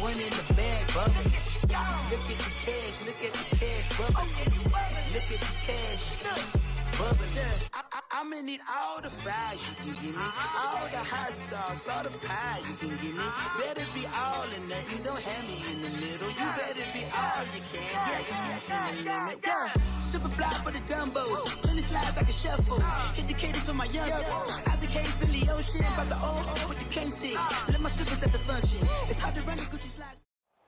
one in the bag, bubba. Look at the cash, bubba. Look at the cash, bubba. I'ma need all the fries you can give me, all the hot sauce, all the pie you can give me. Better be all or nothing, don't have me in the middle. You better be all you can, yeah, in the limit, yeah. Super fly for the Dumbos, plenty slides like a shuffle. Hit the cadence for my young Isaac Hayes, Billy Ocean, about the old with the cane stick. Let my slippers at the function. It's hard to run the Gucci slides.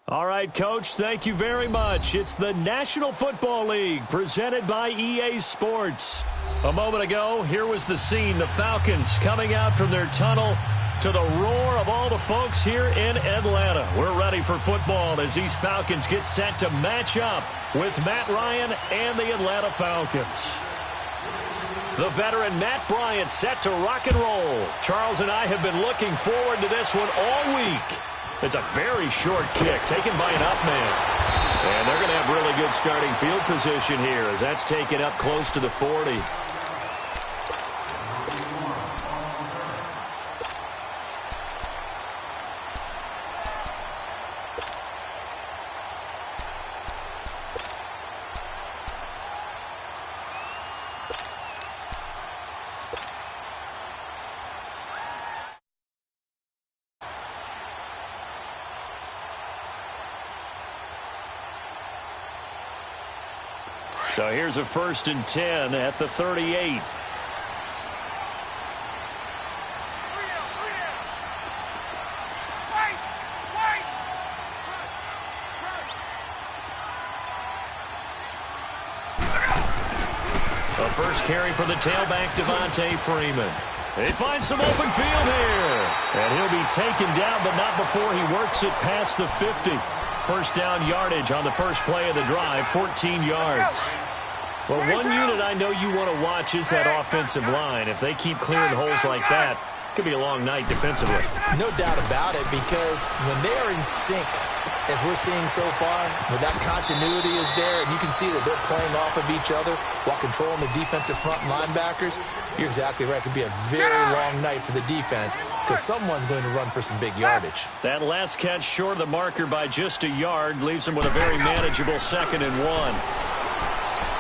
All right, Coach, thank you very much. It's the National Football League presented by EA Sports. A moment ago, here was the scene. The Falcons coming out from their tunnel to the roar of all the folks here in Atlanta. We're ready for football as these Falcons get set to match up with Matt Ryan and the Atlanta Falcons. The veteran Matt Bryant set to rock and roll. Charles and I have been looking forward to this one all week. It's a very short kick taken by an up man. And they're going to have really good starting field position here as that's taken up close to the 40. So here's a 1st and 10 at the 38. The first carry for the tailback, Devontae Freeman. They find some open field here. And he'll be taken down, but not before he works it past the 50. First down yardage on the first play of the drive, 14 yards. Well, one unit I know you want to watch is that offensive line. If they keep clearing holes like that, it could be a long night defensively. No doubt about it, because when they are in sync, as we're seeing so far, when that continuity is there, and you can see that they're playing off of each other while controlling the defensive front linebackers, you're exactly right. It could be a very long night for the defense because someone's going to run for some big yardage. That last catch short of the marker by just a yard leaves them with a very manageable 2nd and 1.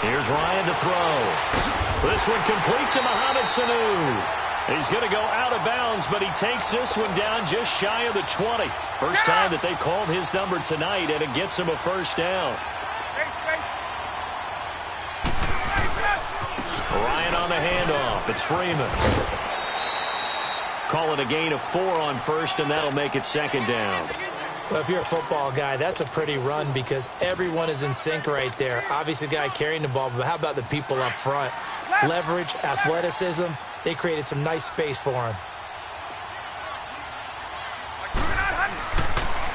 Here's Ryan to throw. This one complete to Mohamed Sanu. He's going to go out of bounds, but he takes this one down just shy of the 20. First time that they called his number tonight, and it gets him a first down. Ryan on the handoff. It's Freeman. Call it a gain of 4 on first, and that'll make it 2nd down. Well, if you're a football guy, that's a pretty run because everyone is in sync right there. Obviously, the guy carrying the ball, but how about the people up front? Leverage, athleticism, they created some nice space for him.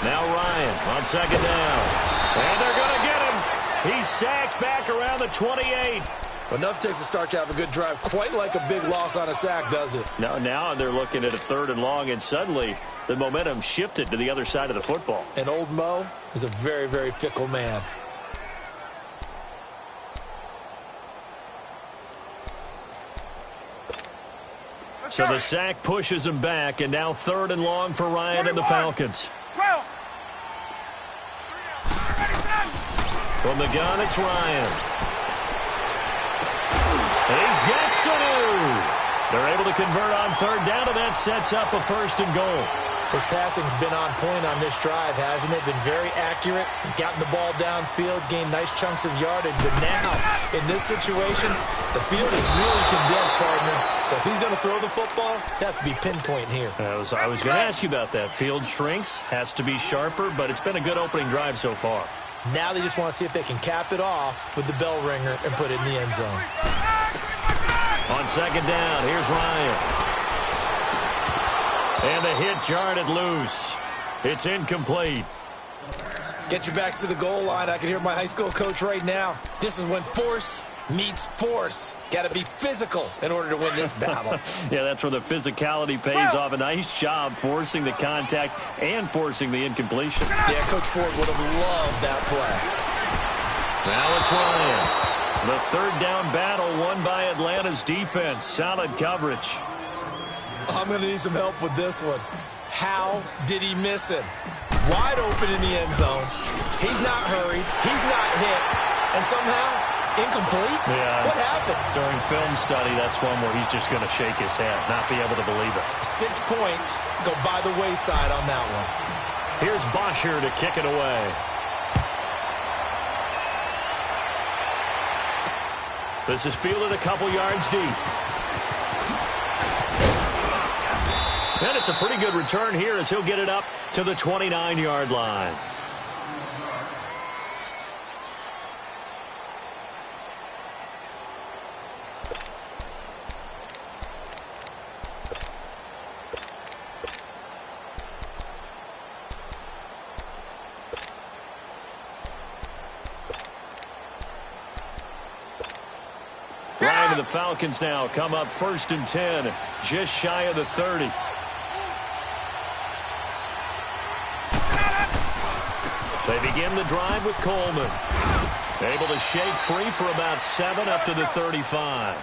Now Ryan on 2nd down. And they're going to get him. He's sacked back around the 28. Enough takes to start to have a good drive. Quite like a big loss on a sack, does it? Now they're looking at a 3rd and long, and suddenly the momentum shifted to the other side of the football. And old Mo is a very, very fickle man. So the sack pushes him back, and now 3rd and long for Ryan and the Falcons. From the gun, it's Ryan. He's got Sanu. They're able to convert on 3rd down, and that sets up a 1st and goal. His passing's been on point on this drive, hasn't it? Been very accurate, gotten the ball downfield, gained nice chunks of yardage. But now, in this situation, the field is really condensed, partner. So if he's going to throw the football, that has to be pinpoint here. I was going to ask you about that. Field shrinks, has to be sharper, but it's been a good opening drive so far. Now they just want to see if they can cap it off with the bell ringer and put it in the end zone. On 2nd down, here's Ryan. And the hit jarred it loose. It's incomplete. Get your backs to the goal line. I can hear my high school coach right now. This is when force meets force. Got to be physical in order to win this battle. Yeah, that's where the physicality pays off. A nice job forcing the contact and forcing the incompletion. Yeah, Coach Ford would have loved that play. Now it's Ryan. The 3rd down battle won by Atlanta's defense. Solid coverage. I'm going to need some help with this one. How did he miss him? wide open in the end zone. He's not hurried. He's not hit. And somehow, incomplete? Yeah. What happened? During film study, that's one where he's just going to shake his head, not be able to believe it. 6 points go by the wayside on that one. Here's Bosher to kick it away. This is fielded a couple yards deep. And it's a pretty good return here as he'll get it up to the 29-yard line. The Falcons now come up 1st and 10, just shy of the 30. They begin the drive with Coleman. Able to shake free for about 7 up to the 35.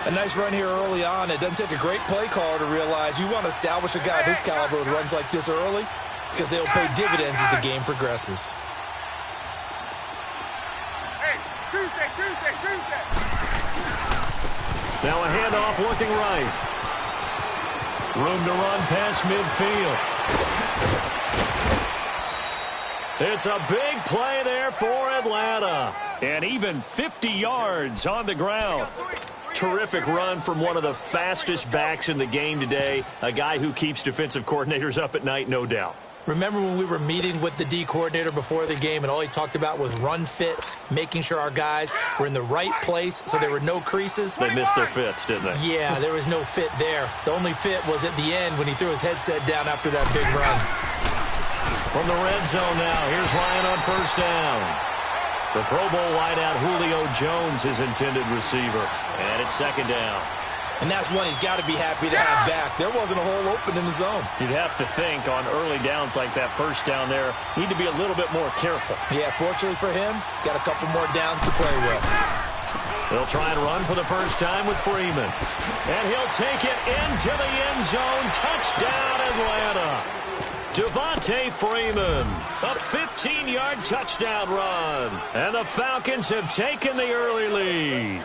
A nice run here early on. It doesn't take a great play caller to realize you want to establish a guy of his caliber with runs like this early because they'll pay dividends as the game progresses. Hey, Tuesday. Now a handoff looking right. Room to run past midfield. It's a big play there for Atlanta. And even 50 yards on the ground. Terrific run from one of the fastest backs in the game today. A guy who keeps defensive coordinators up at night, no doubt. Remember when we were meeting with the D coordinator before the game and all he talked about was run fits, making sure our guys were in the right place so there were no creases? They missed their fits, didn't they? Yeah, there was no fit there. The only fit was at the end when he threw his headset down after that big run. From the red zone now, here's Ryan on 1st down. The Pro Bowl wideout Julio Jones, his intended receiver. And it's 2nd down. And that's one he's got to be happy to have back. There wasn't a hole open in the zone. You'd have to think on early downs like that 1st down there, need to be a little bit more careful. Yeah, fortunately for him, got a couple more downs to play with. They'll try and run for the first time with Freeman. And he'll take it into the end zone. Touchdown, Atlanta. Devontae Freeman, a 15-yard touchdown run. And the Falcons have taken the early lead.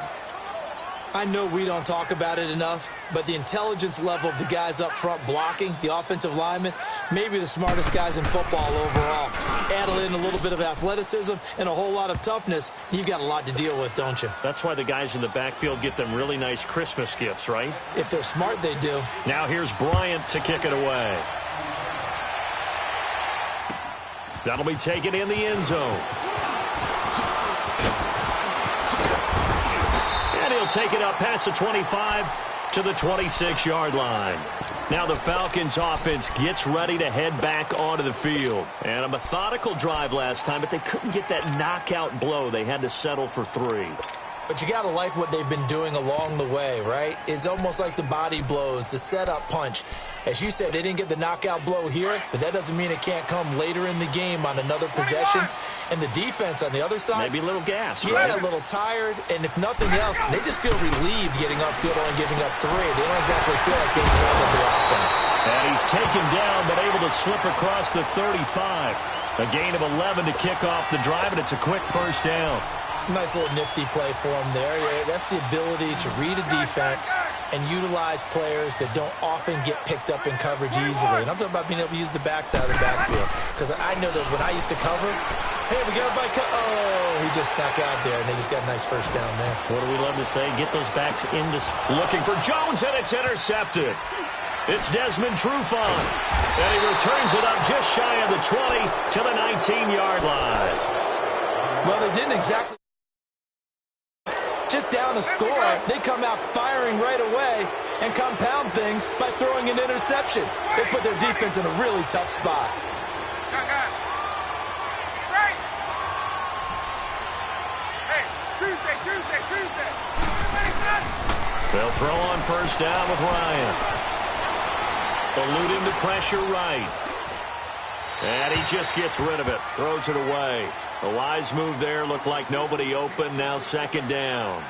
I know we don't talk about it enough, but the intelligence level of the guys up front blocking, the offensive linemen, maybe the smartest guys in football overall. Add in a little bit of athleticism and a whole lot of toughness, you've got a lot to deal with, don't you? That's why the guys in the backfield get them really nice Christmas gifts, right? If they're smart, they do. Now here's Bryant to kick it away. That'll be taken in the end zone. And he'll take it up past the 25 to the 26-yard line. Now the Falcons offense gets ready to head back onto the field. And a methodical drive last time, but they couldn't get that knockout blow. They had to settle for 3. But you got to like what they've been doing along the way, right? It's almost like the body blows, the setup punch. As you said, they didn't get the knockout blow here, but that doesn't mean it can't come later in the game on another possession. And the defense on the other side, maybe a little gas, yeah, right? A little tired. And if nothing else, they just feel relieved getting upfield only giving up 3. They don't exactly feel like they handled the offense. And he's taken down, but able to slip across the 35. A gain of 11 to kick off the drive, and it's a quick 1st down. Nice little nifty play for him there. Yeah, that's the ability to read a defense and utilize players that don't often get picked up in coverage easily. And I'm talking about being able to use the backside of the backfield. Because I know that when I used to cover, hey, we got by oh, he just snuck out there, and they just got a nice 1st down there. What do we love to say? Get those backs into looking for Jones, and it's intercepted. It's Desmond Trufant, and he returns it up just shy of the 20 to the 19-yard line. Well, they didn't exactly just down a score. They come out firing right away and compound things by throwing an interception. They put their defense in a really tough spot. Tuesday. They'll throw on 1st down with Ryan. Eluding the pressure right. And he just gets rid of it. Throws it away. A wise move there. Looked like nobody open. Now 2nd down.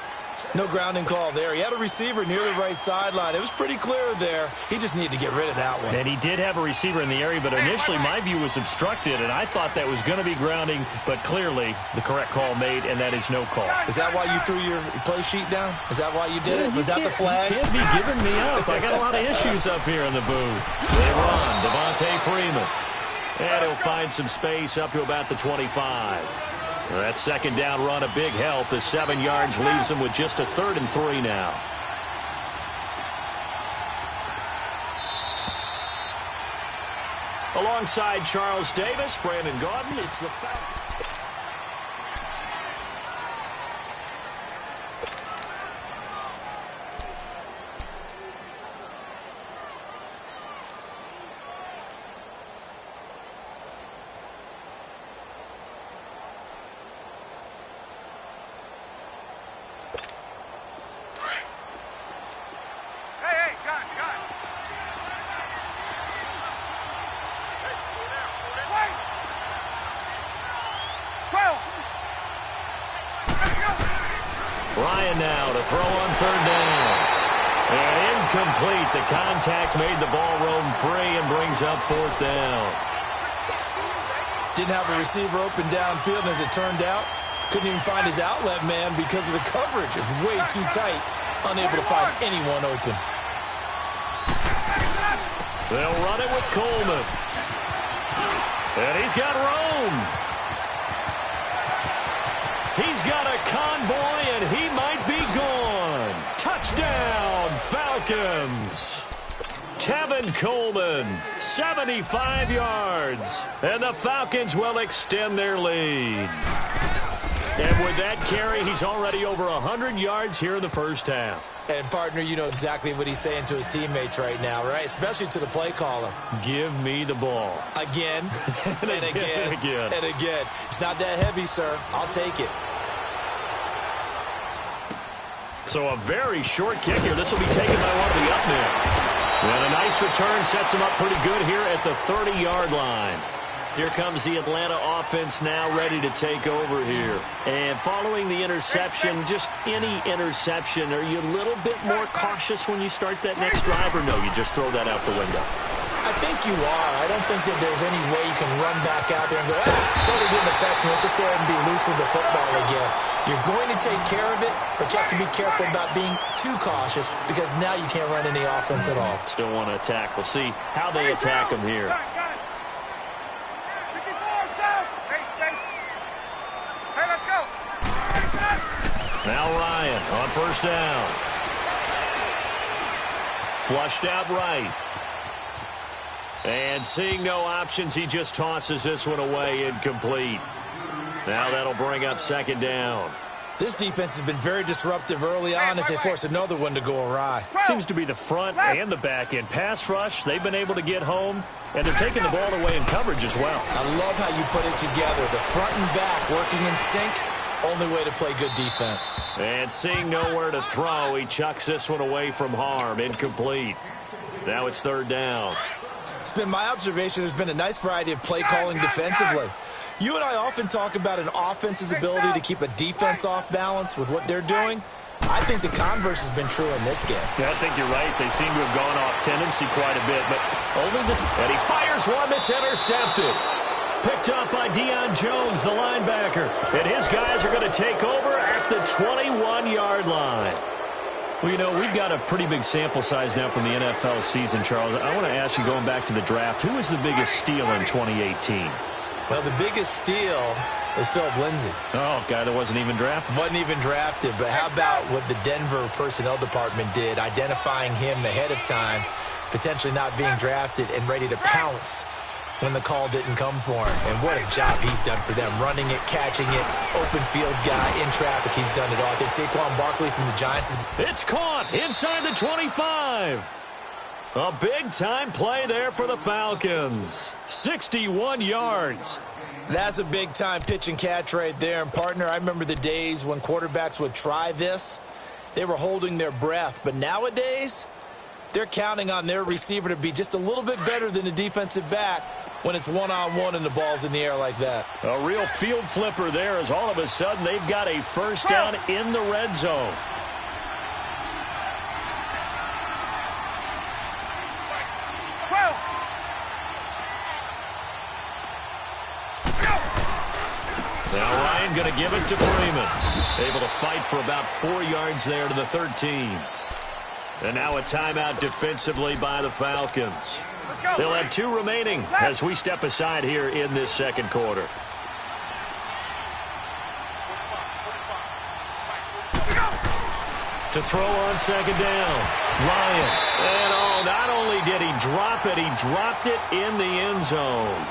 No grounding call there. He had a receiver near the right sideline. It was pretty clear there. He just needed to get rid of that one. And he did have a receiver in the area, but initially my view was obstructed, and I thought that was going to be grounding, but clearly the correct call made, and that is no call. Is that why you threw your play sheet down? Is that why you did it? Was that the flag? You can't be giving me up. I got a lot of issues up here in the booth. They run. Devontae Freeman. And he'll find some space up to about the 25. That second down run, a big help. The 7 yards leaves him with just a 3rd and 3 now. Alongside Charles Davis, Brandon Gaudin, it's the Falcons. Ryan now to throw on 3rd down. And incomplete. The contact made the ball roam free and brings up 4th down. Didn't have a receiver open downfield, and as it turned out, couldn't even find his outlet man because of the coverage. It was way too tight. Unable to find anyone open. They'll run it with Coleman. And he's got Rome. He's got a convoy, and he might be gone. Touchdown, Falcons. Tevin Coleman, 75 yards. And the Falcons will extend their lead. And with that carry, he's already over 100 yards here in the first half. And, partner, you know exactly what he's saying to his teammates right now, right? Especially to the play caller. Give me the ball. Again, and again, and again. It's not that heavy, sir. I'll take it. So a very short kick here. This will be taken by one of the up men. And a nice return sets him up pretty good here at the 30-yard line. Here comes the Atlanta offense now ready to take over here. And following the interception, just any interception, are you a little bit more cautious when you start that next drive, or no, you just throw that out the window? I think you are. I don't think that there's any way you can run back out there and go, totally didn't affect me. Let's just go ahead and be loose with the football again. You're going to take care of it, but you have to be careful about being too cautious because now you can't run any offense at all. Still want to attack. We'll see how they attack him here. Now Ryan on 1st down. Flushed out right. And seeing no options, he just tosses this one away, incomplete. Now that'll bring up 2nd down. This defense has been very disruptive early on as they force another one to go awry. Seems to be the front and the back end. Pass rush, they've been able to get home, and they're taking the ball away in coverage as well. I love how you put it together. The front and back working in sync. Only way to play good defense. And seeing nowhere to throw, he chucks this one away from harm. Incomplete. Now it's 3rd down. It's been my observation there's been a nice variety of play calling defensively. You and I often talk about an offense's ability to keep a defense off balance with what they're doing. I think the converse has been true in this game. Yeah, I think you're right. They seem to have gone off tendency quite a bit, but only this. And he fires one that's intercepted. Picked up by Deion Jones, the linebacker. And his guys are going to take over at the 21-yard line. Well, you know, we've got a pretty big sample size now from the NFL season, Charles. I want to ask you, going back to the draft, who was the biggest steal in 2018? Well, the biggest steal is Philip Lindsay. Oh, guy that wasn't even drafted? Wasn't even drafted, but how about what the Denver personnel department did, identifying him ahead of time, potentially not being drafted and ready to pounce when the call didn't come for him. And what a job he's done for them, running it, catching it, open field guy, in traffic, he's done it all. I think Saquon Barkley from the Giants is... It's caught inside the 25. A big-time play there for the Falcons. 61 yards. That's a big-time pitch and catch right there. And, partner, I remember the days when quarterbacks would try this. They were holding their breath. But nowadays, they're counting on their receiver to be just a little bit better than the defensive back when it's one-on-one and the ball's in the air like that. A real field flipper there as all of a sudden they've got a 1st down in the red zone. Now Ryan going to give it to Freeman. Able to fight for about 4 yards there to the 13. And now a timeout defensively by the Falcons. They'll have 2 remaining as we step aside here in this second quarter. To throw on second down, Ryan. And not only did he drop it, he dropped it in the end zone.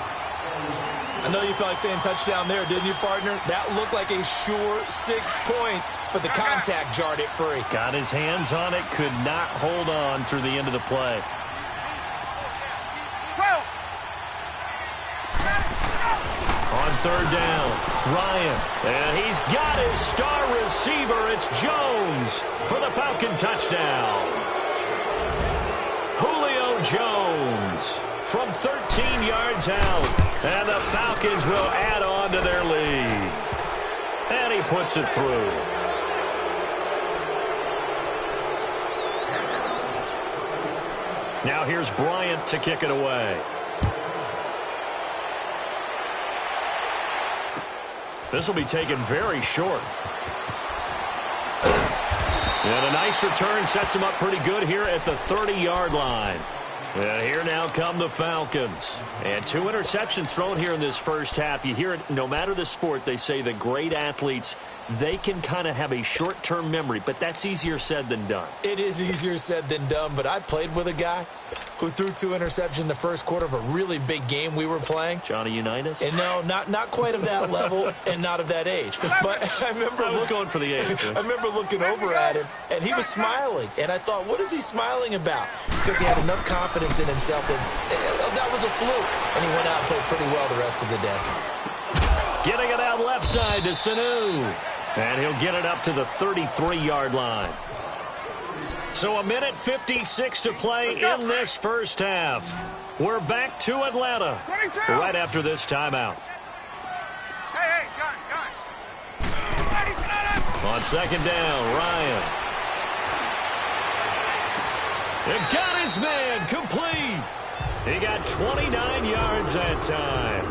I know you felt like saying touchdown there, didn't you, partner? That looked like a sure 6 points, but the contact jarred it free. Got his hands on it, could not hold on through the end of the play. On third down, Ryan. And he's got his star receiver. It's Jones for the Falcon touchdown. Julio Jones from 13 yards out. And the Falcons will add on to their lead. And he puts it through. Now here's Bryant to kick it away. This will be taken very short. And a nice return sets him up pretty good here at the 30-yard line. And here now come the Falcons. And 2 interceptions thrown here in this first half. You hear it, no matter the sport, they say the great athletes, they can kind of have a short-term memory, but that's easier said than done. It is easier said than done, but I played with a guy who threw 2 interceptions in the first quarter of a really big game we were playing. Johnny Unitas? And no, not quite of that level and not of that age. But I was going for the age. I remember looking over at him, and he was smiling. And I thought, what is he smiling about? Because he had enough confidence in himself that was a fluke. And he went out and played pretty well the rest of the day. Getting it out left side to Sanu. And he'll get it up to the 33-yard line. So 1:56 to play in this first half. We're back to Atlanta 22. right after this timeout. Hey, gun. On second down, Ryan. And got his man complete. He got 29 yards that time.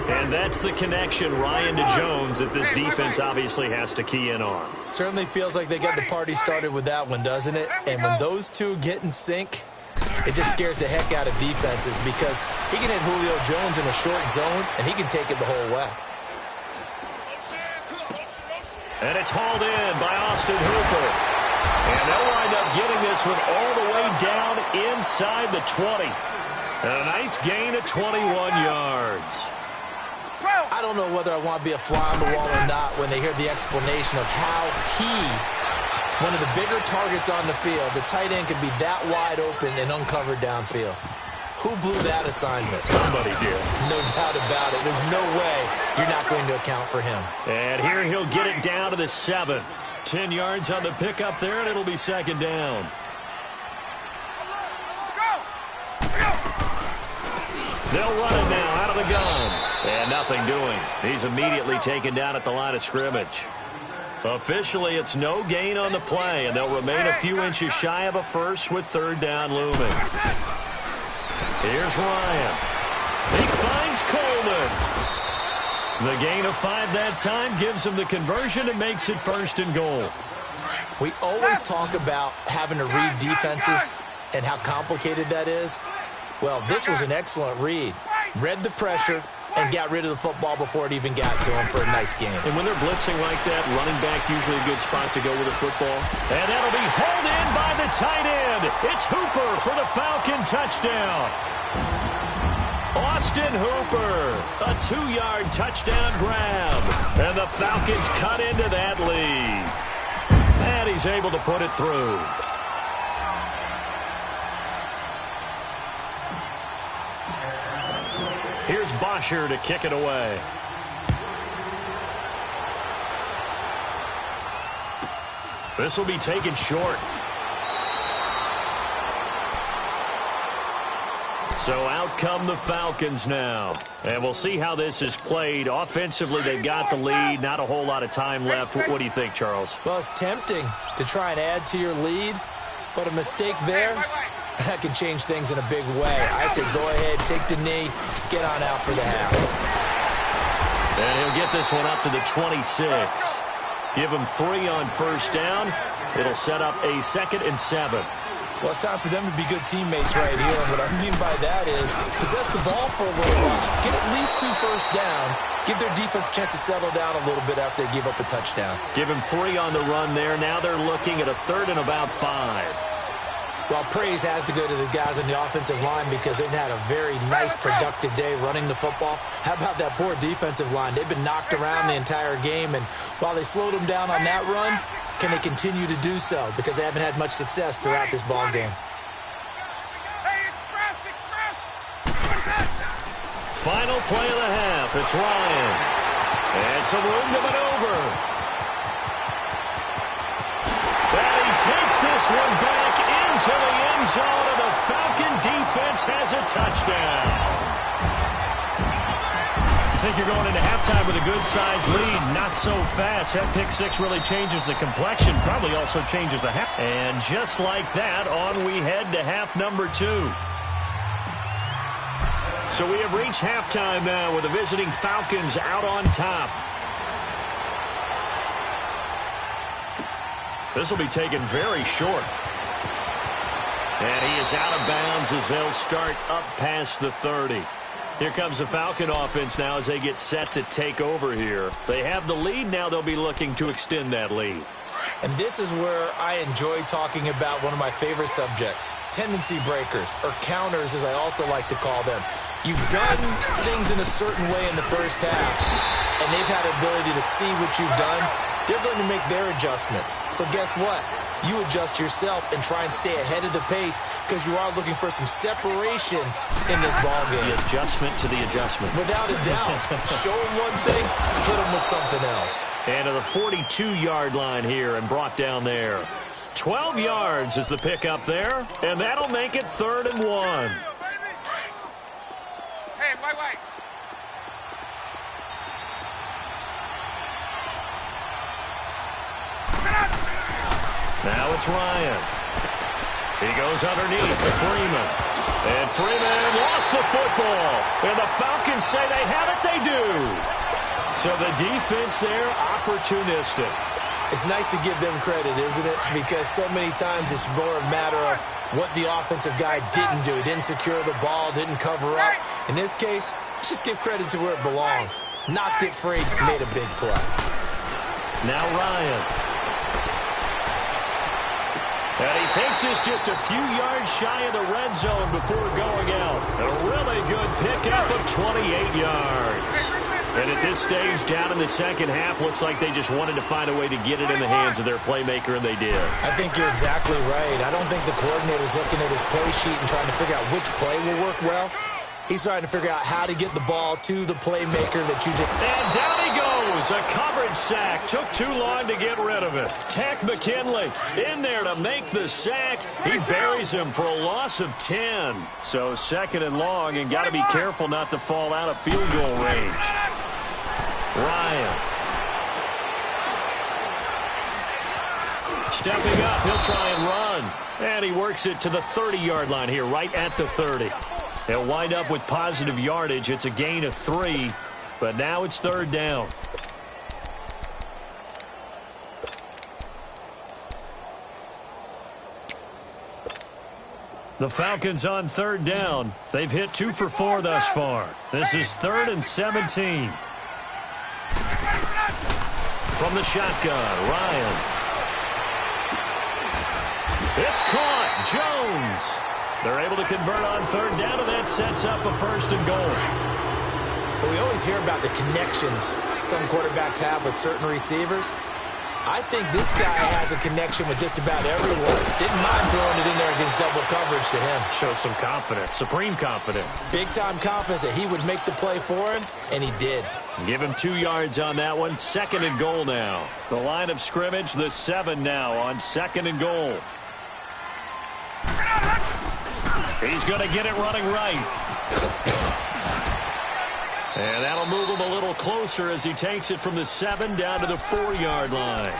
And that's the connection, Ryan to Jones, that this defense obviously has to key in on. Certainly feels like they got the party started with that one, doesn't it? And when those two get in sync, it just scares the heck out of defenses because he can hit Julio Jones in a short zone, and he can take it the whole way. And it's hauled in by Austin Hooper. And they'll wind up getting this one all the way down inside the 20. And a nice gain of 21 yards. I don't know whether I want to be a fly on the wall or not when they hear the explanation of how one of the bigger targets on the field, the tight end could be that wide open and uncovered downfield. Who blew that assignment? Somebody did. No doubt about it. There's no way you're not going to account for him. And here he'll get it down to the 7. 10 yards on the pickup there, and it'll be second down. They'll run it now out of the gun. And nothing doing. He's immediately taken down at the line of scrimmage. Officially, it's no gain on the play, and they'll remain a few inches shy of a first with third down looming. Here's Ryan. He finds Coleman. The gain of 5 that time gives him the conversion and makes it first and goal. We always talk about having to read defenses and how complicated that is. Well, this was an excellent read. Read the pressure and got rid of the football before it even got to him for a nice game. And when they're blitzing like that, running back usually a good spot to go with the football. And that'll be hauled in by the tight end. It's Hooper for the Falcon touchdown. Austin Hooper, a 2-yard touchdown grab. And the Falcons cut into that lead. And he's able to put it through. Here's Bosher to kick it away. This will be taken short. So out come the Falcons now. And we'll see how this is played. Offensively, they've got the lead. Not a whole lot of time left. What do you think, Charles? Well, it's tempting to try and add to your lead, but a mistake there, that can change things in a big way. I say go ahead, take the knee, get on out for the half. And he'll get this one up to the 26. Give him 3 on first down. It'll set up a 2nd and 7. Well, it's time for them to be good teammates right here. And what I mean by that is possess the ball for a little while. Get at least 2 first downs. Give their defense a chance to settle down a little bit after they give up a touchdown. Give him 3 on the run there. Now they're looking at a 3rd and about 5. Well, praise has to go to the guys on the offensive line because they've had a very nice, productive day running the football. How about that poor defensive line? They've been knocked around the entire game, and while they slowed them down on that run, can they continue to do so? Because they haven't had much success throughout this ball game. Final play of the half. It's Ryan. And some room to maneuver. And he takes this one back into the end zone, and the Falcon defense has a touchdown. I think you're going into halftime with a good-sized lead. Not so fast. That pick 6 really changes the complexion. Probably also changes the half. And just like that, on we head to half number 2. So we have reached halftime now with the visiting Falcons out on top. This will be taken very short. And he is out of bounds as they'll start up past the 30. Here comes the Falcon offense now as they get set to take over here. They have the lead. Now they'll be looking to extend that lead. And this is where I enjoy talking about one of my favorite subjects, tendency breakers, or counters as I also like to call them. You've done things in a certain way in the first half, and they've had the ability to see what you've done. They're going to make their adjustments. So guess what? You adjust yourself and try and stay ahead of the pace because you are looking for some separation in this ball game. The adjustment to the adjustment. Without a doubt. Show them one thing, put them with something else. And to the 42-yard line here and brought down there. 12 yards is the pickup there, and that'll make it 3rd and 1. Hey, wait. Now it's Ryan. He goes underneath to Freeman. And Freeman lost the football. And the Falcons say they have it, they do. So the defense there, opportunistic. It's nice to give them credit, isn't it? Because so many times it's more a matter of what the offensive guy didn't do. He didn't secure the ball, didn't cover up. In this case, let's just give credit to where it belongs. Knocked it free, made a big play. Now Ryan. And he takes this just a few yards shy of the red zone before going out. A really good pickup of 28 yards. And at this stage, down in the second half, looks like they just wanted to find a way to get it in the hands of their playmaker, and they did. I think you're exactly right. I don't think the coordinator's looking at his play sheet and trying to figure out which play will work well. He's trying to figure out how to get the ball to the playmaker that you just... And down he goes. A coverage sack. Took too long to get rid of it. Tack McKinley in there to make the sack. He buries him for a loss of 10. So 2nd and long, and got to be careful not to fall out of field goal range. Ryan. Stepping up, he'll try and run. And he works it to the 30-yard line here, right at the 30. He'll wind up with positive yardage. It's a gain of 3, but now it's 3rd down. The Falcons on 3rd down. They've hit 2 for 4 thus far. This is 3rd and 17. From the shotgun, Ryan. It's caught. Jones. They're able to convert on 3rd down, and that sets up a 1st and goal. Well, we always hear about the connections some quarterbacks have with certain receivers. I think this guy has a connection with just about everyone. Didn't mind throwing it in there against double coverage to him. Shows some confidence, supreme confidence. Big-time confidence that he would make the play for him, and he did. Give him 2 yards on that one. 2nd and goal now. The line of scrimmage, the 7 now on 2nd and goal. He's going to get it running right. And that'll move him a little closer as he takes it from the 7 down to the 4-yard line.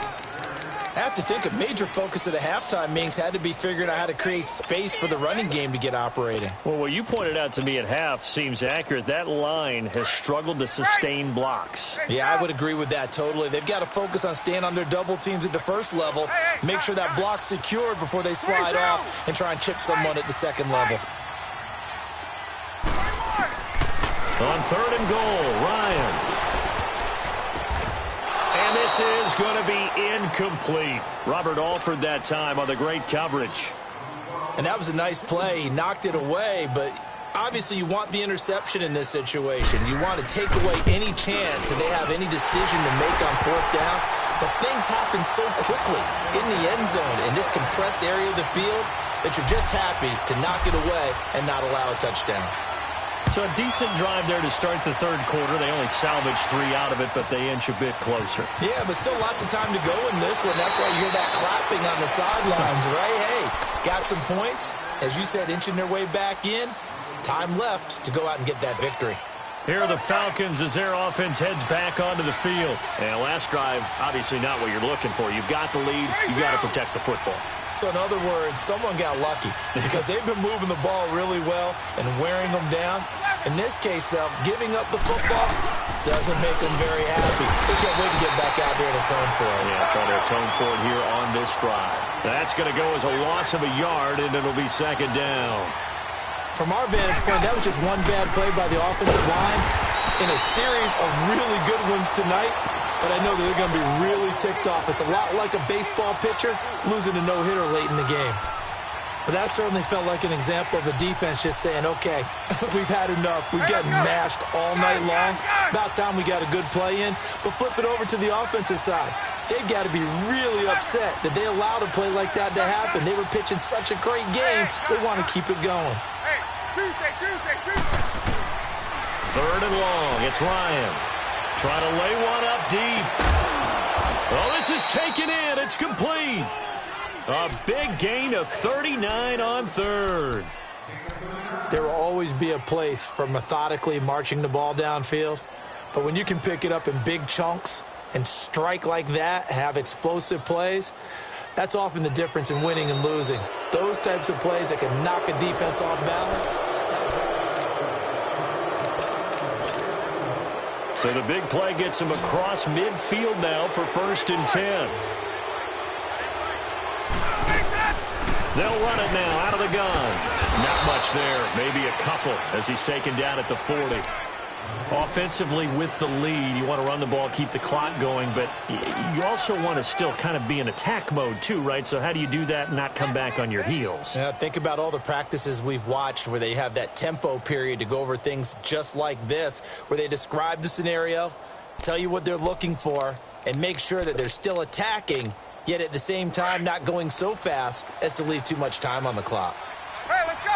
I have to think a major focus of the halftime meetings had to be figuring out how to create space for the running game to get operating. Well, what you pointed out to me at half seems accurate. That line has struggled to sustain blocks. Yeah, I would agree with that totally. They've got to focus on staying on their double teams at the first level, make sure that block's secured before they slide off and try and chip someone at the second level. On 3rd and goal, Ryan. And this is going to be incomplete. Robert Alford that time on the great coverage. And that was a nice play. He knocked it away, but obviously you want the interception in this situation. You want to take away any chance that they have any decision to make on 4th down. But things happen so quickly in the end zone in this compressed area of the field that you're just happy to knock it away and not allow a touchdown. So a decent drive there to start the 3rd quarter. They only salvaged 3 out of it, but they inch a bit closer. Yeah, but still lots of time to go in this one. That's why you hear that clapping on the sidelines, right? Hey, got some points. As you said, inching their way back in. Time left to go out and get that victory. Here are the Falcons as their offense heads back onto the field. And last drive, obviously not what you're looking for. You've got the lead. You've got to protect the football. So in other words, someone got lucky because they've been moving the ball really well and wearing them down. In this case, though, giving up the football doesn't make them very happy. They can't wait to get back out there and atone for it. Yeah, try to atone for it here on this drive. That's going to go as a loss of a yard, and it'll be 2nd down. From our vantage point, that was just one bad play by the offensive line in a series of really good ones tonight. But I know that they're going to be really ticked off. It's a lot like a baseball pitcher losing a no-hitter late in the game. But that certainly felt like an example of the defense just saying, okay, we've had enough. We've gotten mashed all night long. About time we got a good play in. But flip it over to the offensive side. They've got to be really upset that they allowed a play like that to happen. They were pitching such a great game. They want to keep it going. Tuesday. 3rd and long. It's Ryan. Trying to lay one up deep. Oh, this is taken in. It's complete. A big gain of 39 on 3rd. There will always be a place for methodically marching the ball downfield. But when you can pick it up in big chunks and strike like that, have explosive plays, that's often the difference in winning and losing. Those types of plays that can knock a defense off balance. So the big play gets him across midfield now for 1st and 10. They'll run it now out of the gun. Not much there, maybe a couple as he's taken down at the 40. Offensively with the lead, you want to run the ball, keep the clock going, but you also want to still kind of be in attack mode too, right? So how do you do that and not come back on your heels? Yeah, think about all the practices we've watched where they have that tempo period to go over things just like this, where they describe the scenario, tell you what they're looking for, and make sure that they're still attacking, yet at the same time not going so fast as to leave too much time on the clock. Hey, let's go.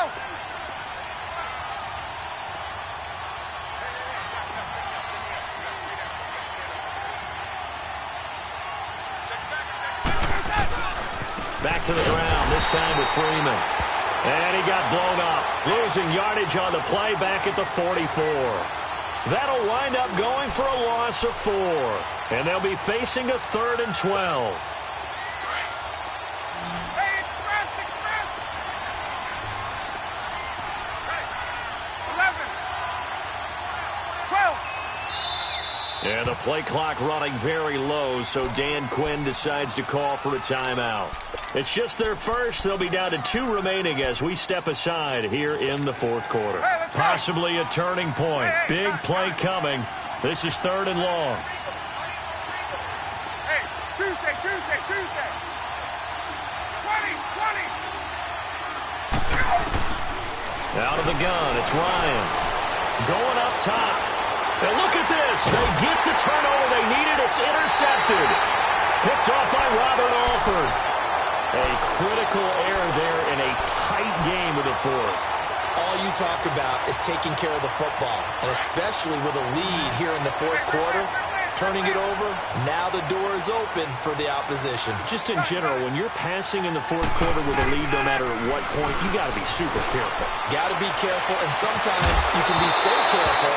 Back to the ground, this time with Freeman. And he got blown up. Losing yardage on the play back at the 44. That'll wind up going for a loss of 4. And they'll be facing a 3rd and 12. Hey, express. Hey, 11. 12. And the play clock running very low, so Dan Quinn decides to call for a timeout. It's just their first. They'll be down to 2 remaining as we step aside here in the 4th quarter. Possibly a turning point. Big play coming. This is 3rd and long. Hey, Tuesday. 20. Out of the gun, it's Ryan. Going up top. And look at this. They get the turnover they needed. It's intercepted. Picked off by Robert Alford. A critical error there in a tight game with the 4th. All you talk about is taking care of the football, and especially with a lead here in the 4th quarter, turning it over, now the door is open for the opposition. Just in general, when you're passing in the 4th quarter with a lead, no matter at what point, you got to be super careful. Got to be careful, and sometimes you can be so careful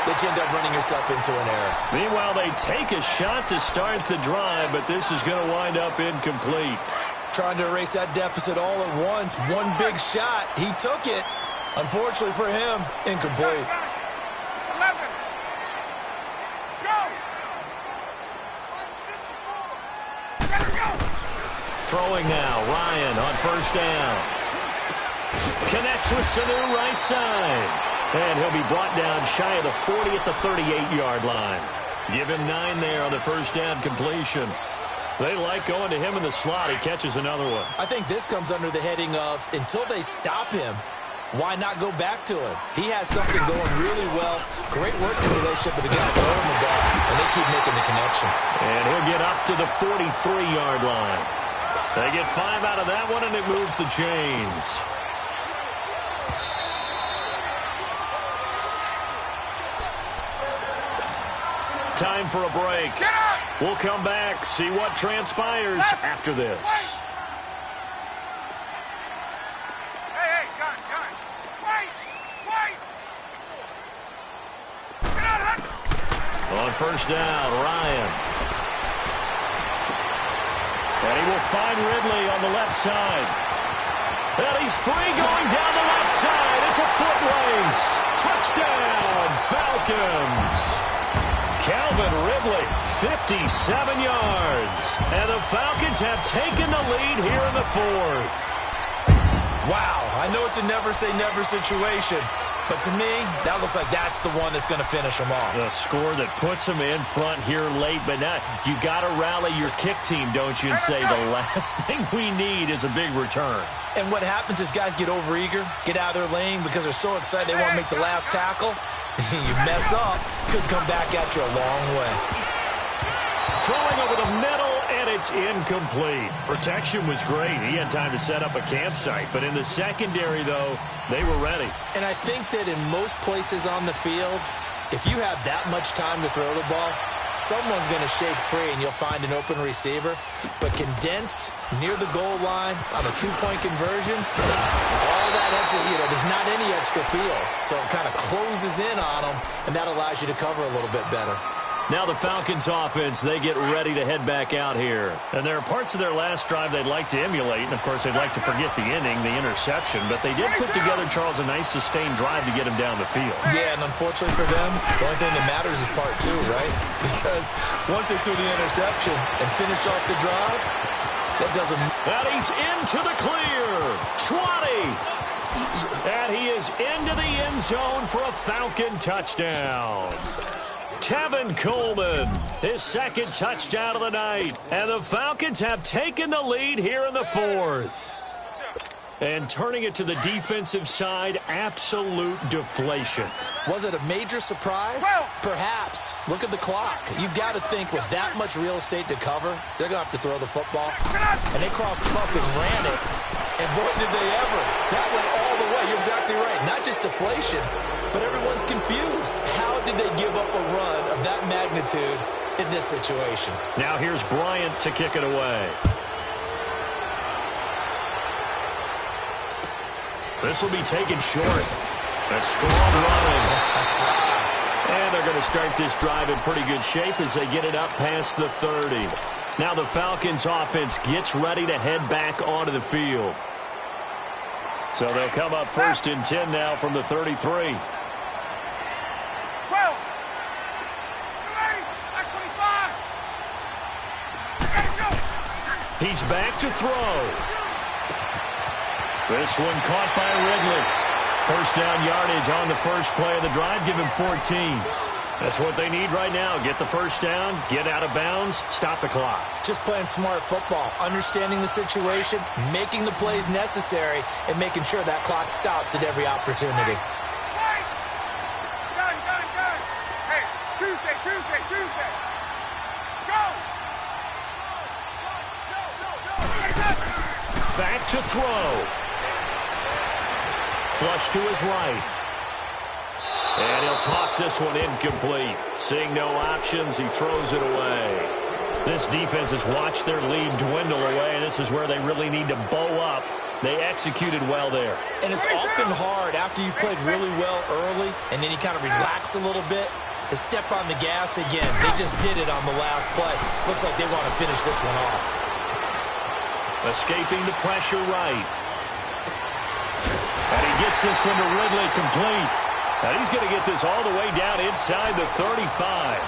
that you end up running yourself into an error. Meanwhile, they take a shot to start the drive, but this is going to wind up incomplete. Trying to erase that deficit all at once. One big shot. He took it. Unfortunately for him, incomplete. 11. Go! Go! Throwing now, Ryan on first down. Connects with Sanu right side. And he'll be brought down shy of the 40 at the 38-yard line. Give him 9 there on the first down completion. They like going to him in the slot. He catches another one. I think this comes under the heading of, until they stop him, why not go back to him? He has something going really well. Great working relationship with the guy throwing the ball, and they keep making the connection. And he'll get up to the 43-yard line. They get 5 out of that one, and it moves the chains. Time for a break. We'll come back, see what transpires after this. Hey, gun. Wait! Get out of that! On first down, Ryan. And he will find Ridley on the left side. And he's free going down the left side. It's a foot race. Touchdown, Falcons. Calvin Ridley, 57 yards. And the Falcons have taken the lead here in the fourth. Wow, I know it's a never-say-never situation, but to me, that looks like that's the one that's going to finish them off. The score that puts them in front here late, but now you got to rally your kick team, don't you, and say the last thing we need is a big return. And what happens is guys get overeager, get out of their lane because they're so excited they want to make the last tackle. You mess up, could come back at you a long way. Throwing over the middle, and it's incomplete. Protection was great. He had time to set up a campsite, but in the secondary, though, they were ready. And I think that in most places on the field, if you have that much time to throw the ball, someone's going to shake free and you'll find an open receiver. But condensed near the goal line on a two-point conversion, all that extra, there's not any extra field. So it kind of closes in on them, and that allows you to cover a little bit better. Now the Falcons offense, they get ready to head back out here. And there are parts of their last drive they'd like to emulate. And, of course, they'd like to forget the inning, the interception. But they did put together, Charles, a nice sustained drive to get him down the field. Yeah, and unfortunately for them, the only thing that matters is part 2, right? Because once they threw the interception and finished off the drive, that doesn't... And he's into the clear. 20. And he is into the end zone for a Falcon touchdown. Tevin Coleman, his second touchdown of the night. And the Falcons have taken the lead here in the fourth. And turning it to the defensive side, absolute deflation. Was it a major surprise? Perhaps. Look at the clock. You've got to think with that much real estate to cover, they're going to have to throw the football. And they crossed him up and ran it. And boy, did they ever. That went all the way. You're exactly right. Not just deflation, but everyone's confused. How did they give up a run of that magnitude in this situation? Now here's Bryant to kick it away. This will be taken short. A strong running. And they're going to start this drive in pretty good shape as they get it up past the 30. Now the Falcons offense gets ready to head back onto the field. So they'll come up first and 10 now from the 33. 12. 25. He's back to throw. This one caught by Ridley. First down yardage on the first play of the drive. Give him 14. That's what they need right now. Get the first down, get out of bounds, stop the clock. Just playing smart football, understanding the situation, making the plays necessary, and making sure that clock stops at every opportunity. Done. Hey, Tuesday. Go. Back to throw. Flush to his right. And he'll toss this one incomplete. Seeing no options, he throws it away. This defense has watched their lead dwindle away. This is where they really need to bow up. They executed well there. And it's often hard after you've played really well early and then you kind of relax a little bit to step on the gas again. They just did it on the last play. Looks like they want to finish this one off. Escaping the pressure right. And he gets this one to Ridley complete. And he's going to get this all the way down inside the 35.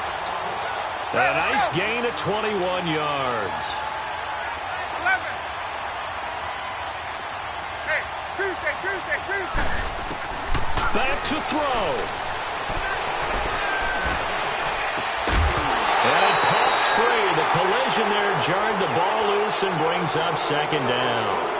A nice gain of 21 yards. 11. Hey, Tuesday. Back to throw. And it pops free. The collision there jarred the ball loose and brings up second down.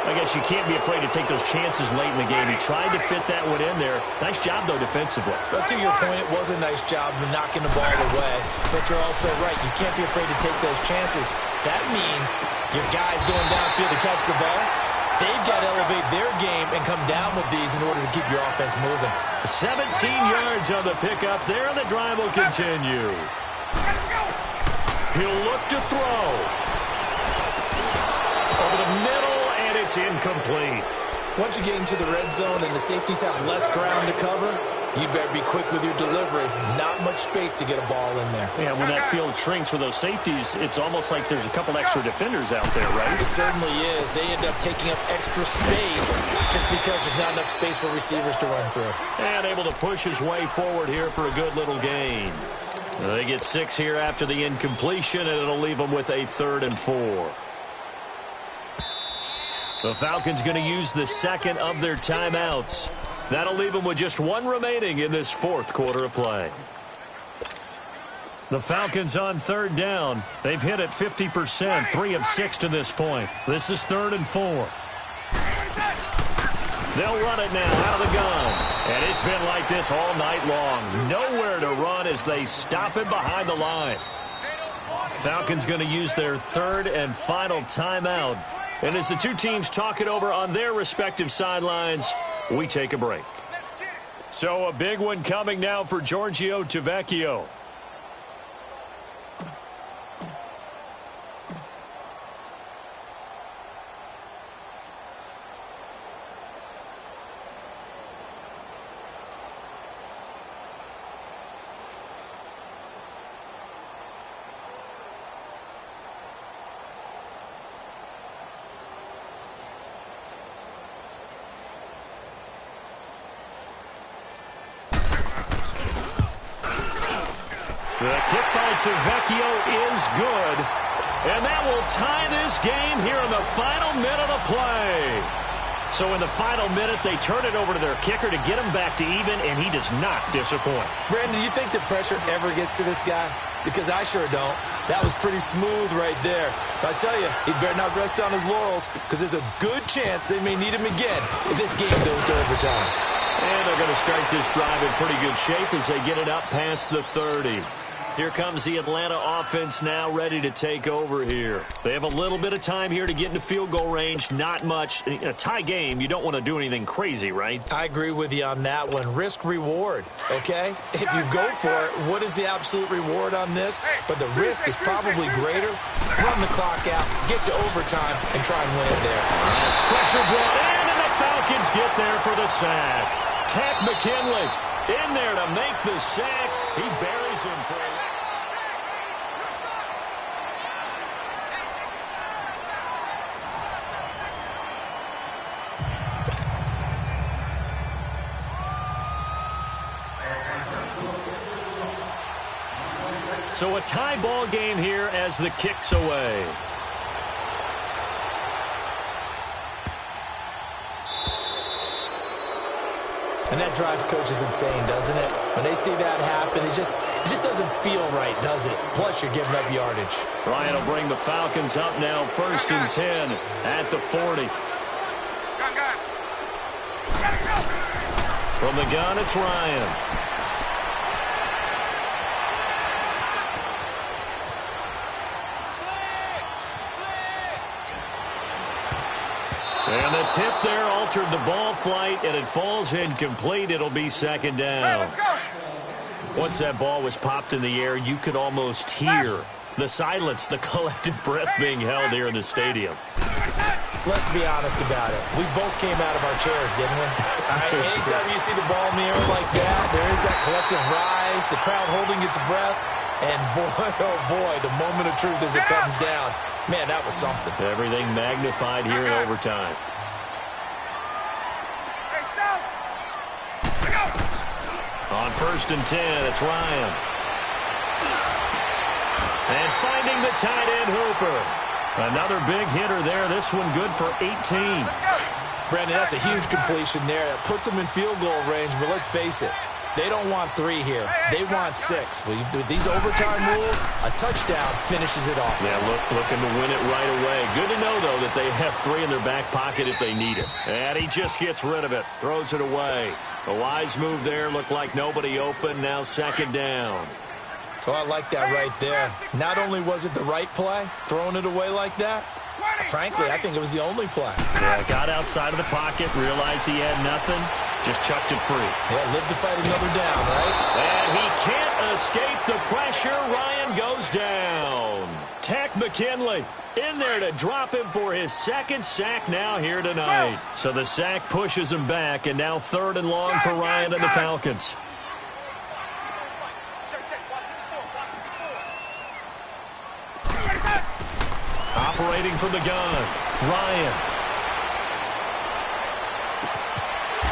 I guess you can't be afraid to take those chances late in the game. He tried to fit that one in there. Nice job, though, defensively. But to your point, it was a nice job of knocking the ball away. But you're also right. You can't be afraid to take those chances. That means your guys going downfield to catch the ball, they've got to elevate their game and come down with these in order to keep your offense moving. 17 yards on the pickup there, and the drive will continue. He'll look to throw. Over the middle. It's incomplete. Once you get into the red zone and the safeties have less ground to cover, you better be quick with your delivery. Not much space to get a ball in there. Yeah, when that field shrinks with those safeties, it's almost like there's a couple extra defenders out there, right? It certainly is. They end up taking up extra space just because there's not enough space for receivers to run through. And able to push his way forward here for a good little gain. They get 6 here after the incompletion, and it'll leave them with a 3rd and 4. The Falcons going to use the second of their timeouts. That'll leave them with just 1 remaining in this 4th quarter of play. The Falcons on 3rd down. They've hit it 50%, 3 of 6 to this point. This is 3rd and 4. They'll run it now out of the gun. And it's been like this all night long. Nowhere to run as they stop it behind the line. Falcons going to use their 3rd and final timeout. And as the two teams talk it over on their respective sidelines, we take a break. So a big one coming now for Giorgio Tavecchio. The kick by Tavecchio is good. And that will tie this game here in the final minute of play. So in the final minute, they turn it over to their kicker to get him back to even, and he does not disappoint. Brandon, do you think the pressure ever gets to this guy? Because I sure don't. That was pretty smooth right there. But I tell you, he better not rest on his laurels, because there's a good chance they may need him again if this game goes to overtime. And they're going to start this drive in pretty good shape as they get it up past the 30. Here comes the Atlanta offense now ready to take over here. They have a little bit of time here to get into field goal range. Not much. In a tie game, you don't want to do anything crazy, right? I agree with you on that one. Risk-reward, okay? If you go for it, what is the absolute reward on this? But the risk is probably greater. Run the clock out, get to overtime, and try and win it there. Pressure brought in, and the Falcons get there for the sack. Tack McKinley in there to make the sack. He buries him for a... So a tie ball game here as the kick's away. And that drives coaches insane, doesn't it? When they see that happen, it just doesn't feel right, does it? Plus, you're giving up yardage. Ryan will bring the Falcons up now, 1st and 10 at the 40. From the gun, it's Ryan. And the tip there altered the ball flight, and it falls incomplete. It'll be 2nd down. Once that ball was popped in the air, you could almost hear the silence, the collective breath being held here in the stadium. Let's be honest about it. We both came out of our chairs, didn't we? Anytime you see the ball in the air like that, there is that collective rise, the crowd holding its breath, and boy, oh boy, the moment of truth as it comes down. Man, that was something. Everything magnified here in overtime. On 1st and 10, it's Ryan. And finding the tight end Hooper. Another big hitter there. This one good for 18. Brandon, that's a huge completion there. It puts them in field goal range, but let's face it, they don't want 3 here. They want 6. With these overtime rules, a touchdown finishes it off. Yeah, looking to win it right away. Good to know, though, that they have 3 in their back pocket if they need it. And he just gets rid of it, throws it away. A wise move there. Looked like nobody open. Now 2nd down. Oh, I like that right there. Not only was it the right play, throwing it away like that, frankly, I think it was the only play. Yeah, got outside of the pocket, realized he had nothing, just chucked it free. Yeah, live to fight another down, right? And he can't escape the pressure. Ryan goes down. Tech McKinley in there to drop him for his 2nd sack now here tonight. So the sack pushes him back, and now 3rd and long for Ryan and the Falcons. Operating from the gun, Ryan.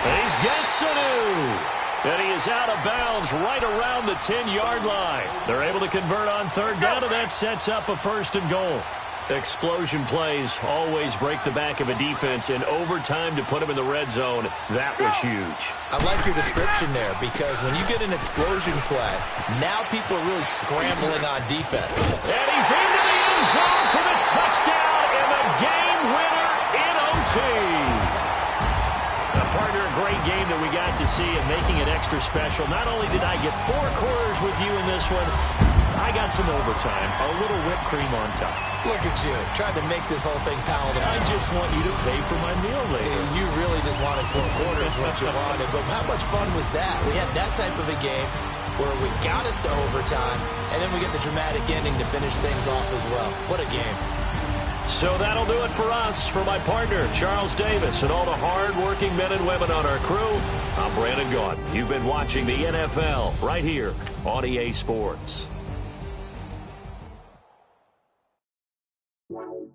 And he's got Sanu. And he is out of bounds right around the 10-yard line. They're able to convert on 3rd down, and that sets up a 1st and goal. Explosion plays always break the back of a defense, and overtime to put him in the red zone, that was huge. I like your description there, because when you get an explosion play, now people are really scrambling on defense. And he's into the end zone for the touchdown and the game winner in OT. Partner, a great game that we got to see and making it extra special. Not only did I get 4 quarters with you in this one, I got some overtime, a little whipped cream on top. Look at you, trying to make this whole thing palatable. I just want you to pay for my meal later. You really just wanted 4 quarters, what you wanted. But how much fun was that? We had that type of a game where we got us to overtime, and then we get the dramatic ending to finish things off as well. What a game. So that'll do it for us. For my partner, Charles Davis, and all the hard-working men and women on our crew, I'm Brandon Gaudin. You've been watching the NFL right here on EA Sports. Wow.